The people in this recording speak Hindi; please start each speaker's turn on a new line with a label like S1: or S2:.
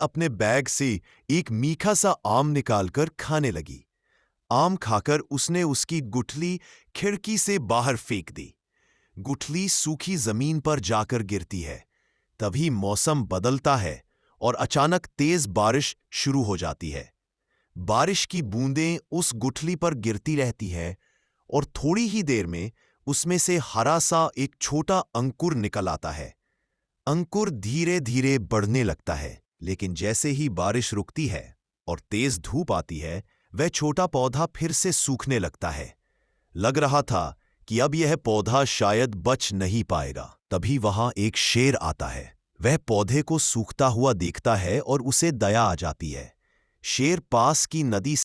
S1: अपने बैग से एक मीठा सा आम निकालकर खाने लगी। आम खाकर उसने उसकी गुठली खिड़की से बाहर फेंक दी। गुठली सूखी जमीन पर जाकर गिरती है। तभी मौसम बदलता है और अचानक तेज बारिश शुरू हो जाती है। बारिश की बूंदें उस गुठली पर गिरती रहती है और थोड़ी ही देर में उसमें से हरा सा एक छोटा अंकुर निकल आता है। अंकुर धीरे धीरे बढ़ने लगता है, लेकिन जैसे ही बारिश रुकती है और तेज धूप आती है, वह छोटा पौधा फिर से सूखने लगता है। लग रहा था कि अब यह पौधा शायद बच नहीं पाएगा। तभी वहां एक शेर आता है। वह पौधे को सूखता हुआ देखता है और उसे दया आ जाती है। शेर पास की नदी